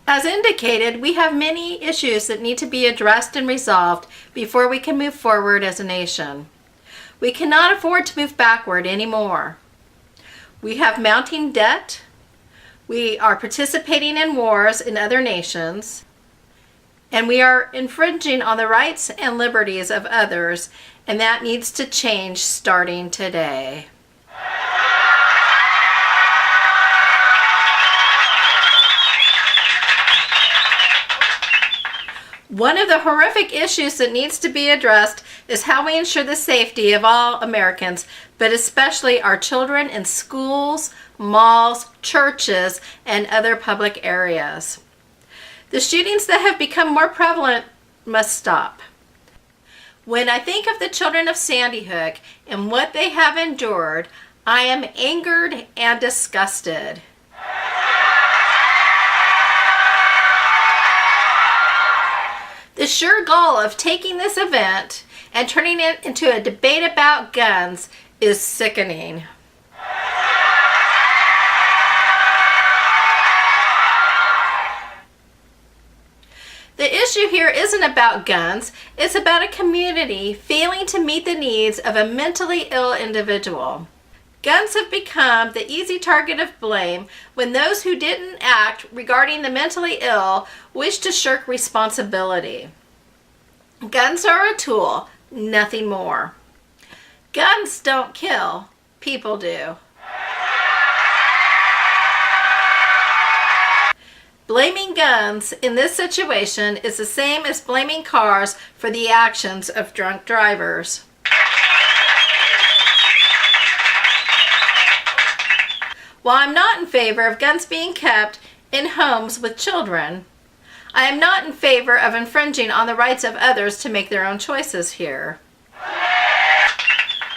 As indicated, we have many issues that need to be addressed and resolved before we can move forward as a nation. We cannot afford to move backward anymore. We have mounting debt. We are participating in wars in other nations. And we are infringing on the rights and liberties of others, and that needs to change starting today. One of the horrific issues that needs to be addressed is how we ensure the safety of all Americans, but especially our children in schools, malls, churches, and other public areas. The shootings that have become more prevalent must stop. When I think of the children of Sandy Hook and what they have endured, I am angered and disgusted. The sure goal of taking this event and turning it into a debate about guns is sickening. The issue here isn't about guns, it's about a community failing to meet the needs of a mentally ill individual. Guns have become the easy target of blame when those who didn't act regarding the mentally ill wish to shirk responsibility. Guns are a tool, nothing more. Guns don't kill, people do. Blaming guns in this situation is the same as blaming cars for the actions of drunk drivers. While I'm not in favor of guns being kept in homes with children, I am not in favor of infringing on the rights of others to make their own choices here.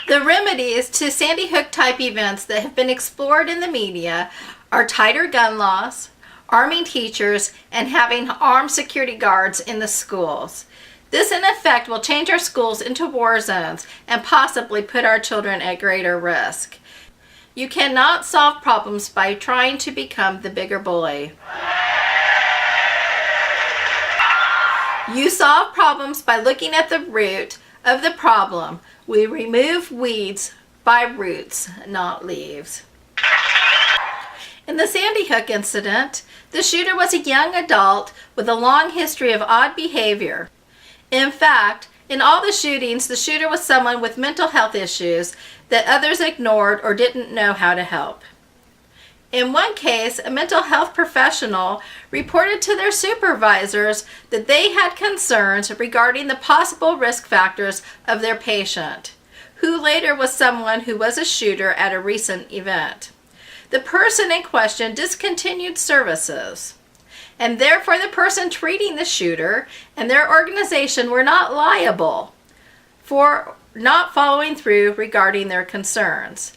The remedies to Sandy Hook type events that have been explored in the media are tighter gun laws, arming teachers, and having armed security guards in the schools. This in effect will change our schools into war zones and possibly put our children at greater risk. You cannot solve problems by trying to become the bigger bully. You solve problems by looking at the root of the problem. We remove weeds by roots, not leaves. In the Sandy Hook incident, the shooter was a young adult with a long history of odd behavior. In fact, in all the shootings, the shooter was someone with mental health issues that others ignored or didn't know how to help. In one case, a mental health professional reported to their supervisors that they had concerns regarding the possible risk factors of their patient, who later was someone who was a shooter at a recent event. The person in question discontinued services, and therefore the person treating the shooter and their organization were not liable for not following through regarding their concerns.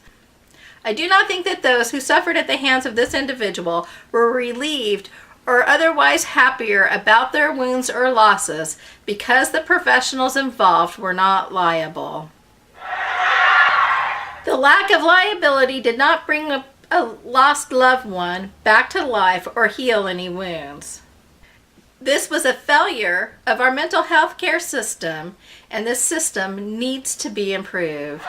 I do not think that those who suffered at the hands of this individual were relieved or otherwise happier about their wounds or losses because the professionals involved were not liable. The lack of liability did not bring a lost loved one back to life or heal any wounds. This was a failure of our mental health care system, and this system needs to be improved.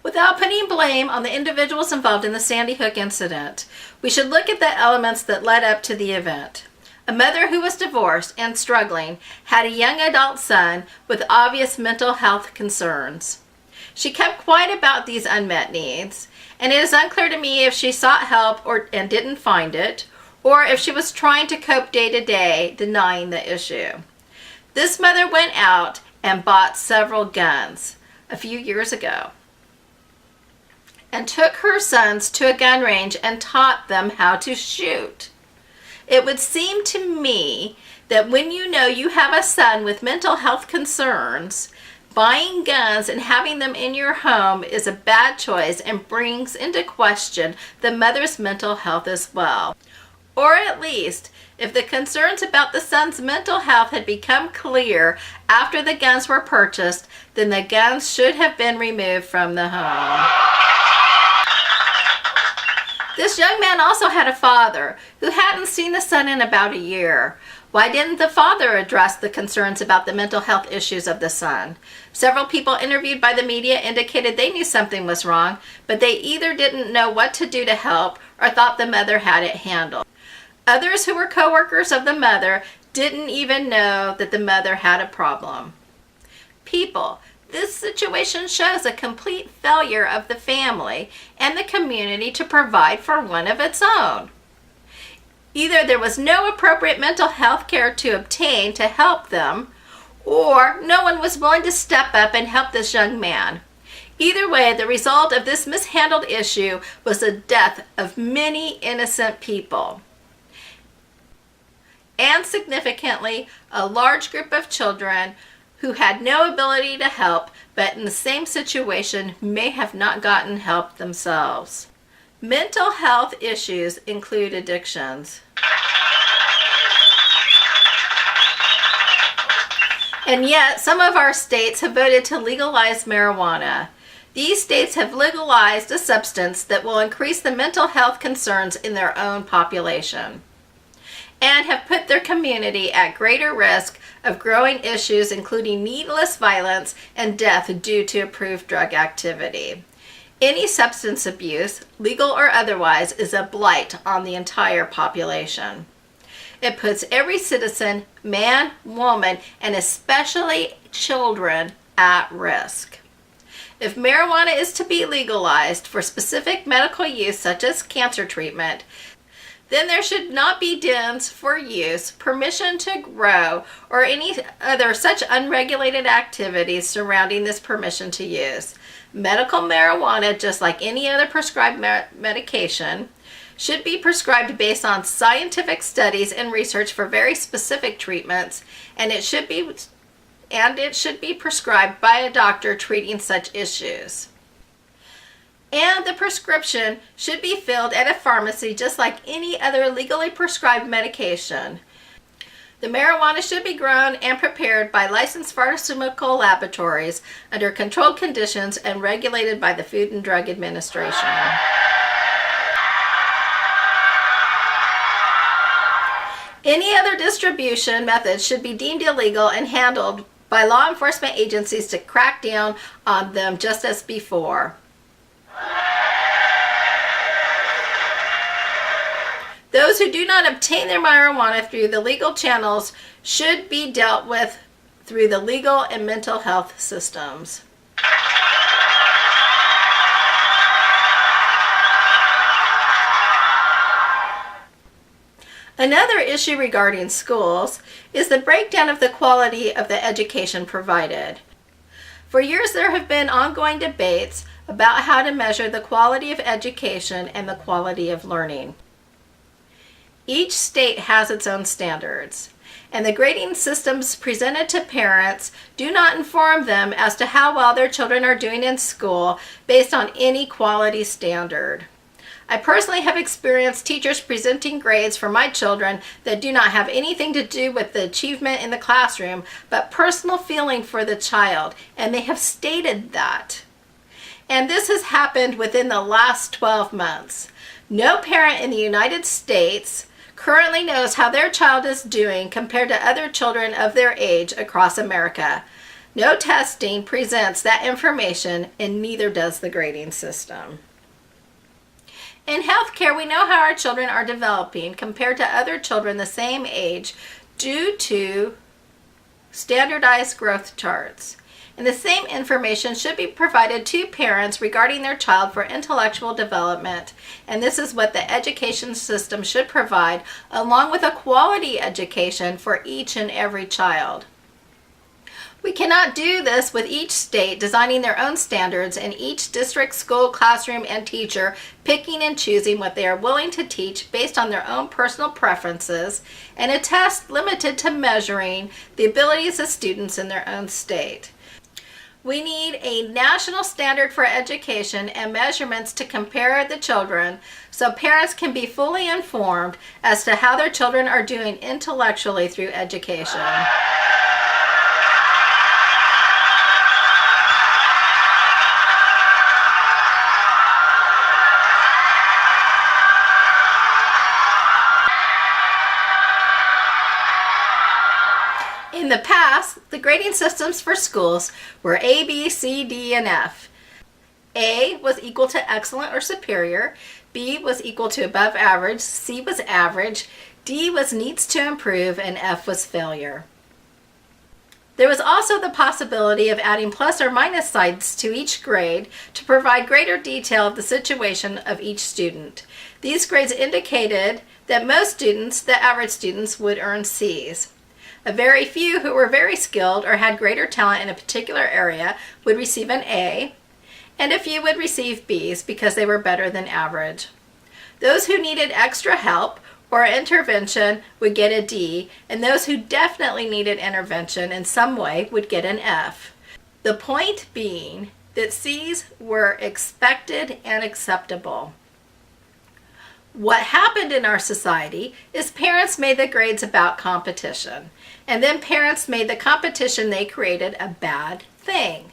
Without putting blame on the individuals involved in the Sandy Hook incident, we should look at the elements that led up to the event. A mother who was divorced and struggling had a young adult son with obvious mental health concerns. She kept quiet about these unmet needs, and it is unclear to me if she sought help and didn't find it, or if she was trying to cope day to day, denying the issue. This mother went out and bought several guns a few years ago, and took her sons to a gun range and taught them how to shoot. It would seem to me that when you know you have a son with mental health concerns, buying guns and having them in your home is a bad choice and brings into question the mother's mental health as well. Or at least, if the concerns about the son's mental health had become clear after the guns were purchased, then the guns should have been removed from the home. This young man also had a father who hadn't seen the son in about a year. Why didn't the father address the concerns about the mental health issues of the son? Several people interviewed by the media indicated they knew something was wrong, but they either didn't know what to do to help or thought the mother had it handled. Others who were co-workers of the mother didn't even know that the mother had a problem. People, this situation shows a complete failure of the family and the community to provide for one of its own. Either there was no appropriate mental health care to obtain to help them, or no one was willing to step up and help this young man. Either way, the result of this mishandled issue was the death of many innocent people. And significantly, a large group of children who had no ability to help, but in the same situation may have not gotten help themselves. Mental health issues include addictions. And yet, some of our states have voted to legalize marijuana. These states have legalized a substance that will increase the mental health concerns in their own population, and have put their community at greater risk of growing issues including needless violence and death due to approved drug activity. Any substance abuse, legal or otherwise, is a blight on the entire population. It puts every citizen, man, woman, and especially children at risk. If marijuana is to be legalized for specific medical use such as cancer treatment, then there should not be dens for use, permission to grow, or any other such unregulated activities surrounding this permission to use. Medical marijuana, just like any other prescribed medication, should be prescribed based on scientific studies and research for very specific treatments, and it should be prescribed by a doctor treating such issues. And the prescription should be filled at a pharmacy just like any other legally prescribed medication. The marijuana should be grown and prepared by licensed pharmaceutical laboratories under controlled conditions and regulated by the Food and Drug Administration. Any other distribution methods should be deemed illegal and handled by law enforcement agencies to crack down on them just as before. Those who do not obtain their marijuana through the legal channels should be dealt with through the legal and mental health systems. Another issue regarding schools is the breakdown of the quality of the education provided. For years there have been ongoing debates about how to measure the quality of education and the quality of learning. Each state has its own standards, and the grading systems presented to parents do not inform them as to how well their children are doing in school based on any quality standard. I personally have experienced teachers presenting grades for my children that do not have anything to do with the achievement in the classroom, but personal feeling for the child, and they have stated that. And this has happened within the last 12 months. No parent in the United States currently knows how their child is doing compared to other children of their age across America. No testing presents that information, and neither does the grading system. In healthcare, we know how our children are developing compared to other children the same age due to standardized growth charts. And the same information should be provided to parents regarding their child for intellectual development. And this is what the education system should provide, along with a quality education for each and every child. We cannot do this with each state designing their own standards and each district, school, classroom, and teacher picking and choosing what they are willing to teach based on their own personal preferences, and a test limited to measuring the abilities of students in their own state. We need a national standard for education and measurements to compare the children so parents can be fully informed as to how their children are doing intellectually through education. In the past, the grading systems for schools were A, B, C, D, and F. A was equal to excellent or superior, B was equal to above average, C was average, D was needs to improve, and F was failure. There was also the possibility of adding plus or minus signs to each grade to provide greater detail of the situation of each student. These grades indicated that most students, the average students, would earn C's. A very few who were very skilled or had greater talent in a particular area would receive an A, and a few would receive B's because they were better than average. Those who needed extra help or intervention would get a D, and those who definitely needed intervention in some way would get an F. The point being that C's were expected and acceptable. What happened in our society is parents made the grades about competition, and then parents made the competition they created a bad thing.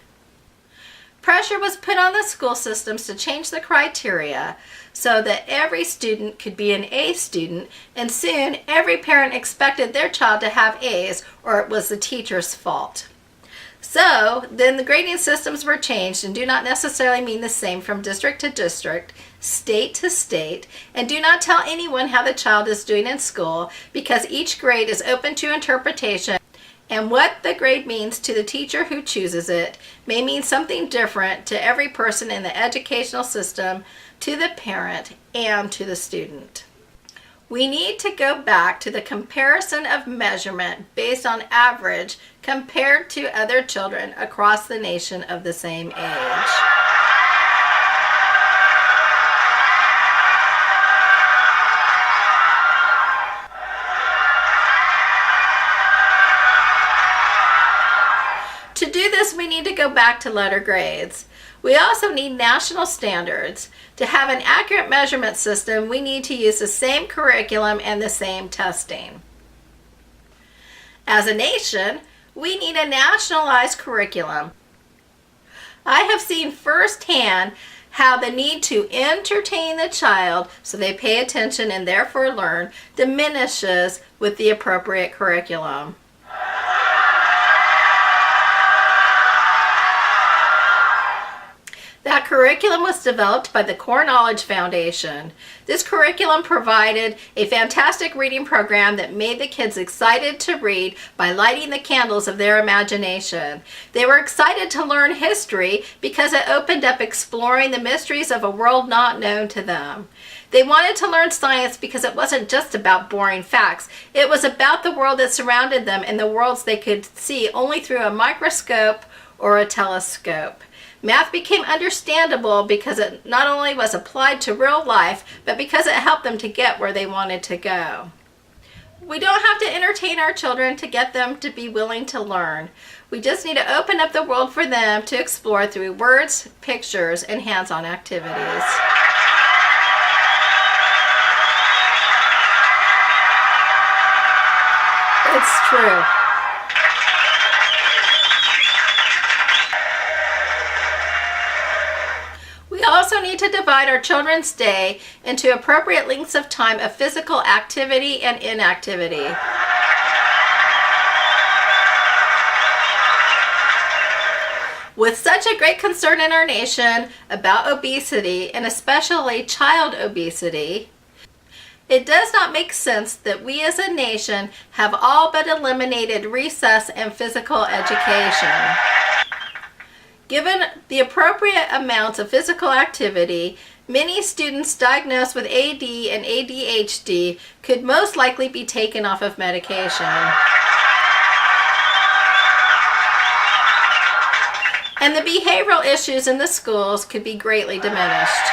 Pressure was put on the school systems to change the criteria so that every student could be an A student, and soon every parent expected their child to have A's or it was the teacher's fault. So then the grading systems were changed and do not necessarily mean the same from district to district, state to state, and do not tell anyone how the child is doing in school because each grade is open to interpretation. And what the grade means to the teacher who chooses it may mean something different to every person in the educational system, to the parent, and to the student. We need to go back to the comparison of measurement based on average compared to other children across the nation of the same age. To do this, we need to go back to letter grades. We also need national standards. To have an accurate measurement system, we need to use the same curriculum and the same testing. As a nation, we need a nationalized curriculum. I have seen firsthand how the need to entertain the child so they pay attention and therefore learn diminishes with the appropriate curriculum. That curriculum was developed by the Core Knowledge Foundation. This curriculum provided a fantastic reading program that made the kids excited to read by lighting the candles of their imagination. They were excited to learn history because it opened up exploring the mysteries of a world not known to them. They wanted to learn science because it wasn't just about boring facts. It was about the world that surrounded them and the worlds they could see only through a microscope or a telescope. Math became understandable because it not only was applied to real life, but because it helped them to get where they wanted to go. We don't have to entertain our children to get them to be willing to learn. We just need to open up the world for them to explore through words, pictures, and hands-on activities. It's true. We also need to divide our children's day into appropriate lengths of time of physical activity and inactivity. With such a great concern in our nation about obesity, and especially child obesity, it does not make sense that we as a nation have all but eliminated recess and physical education. Given the appropriate amounts of physical activity, many students diagnosed with AD and ADHD could most likely be taken off of medication. And the behavioral issues in the schools could be greatly diminished.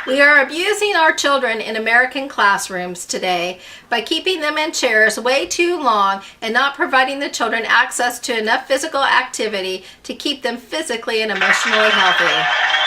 We are abusing our children in American classrooms today by keeping them in chairs way too long and not providing the children access to enough physical activity to keep them physically and emotionally healthy.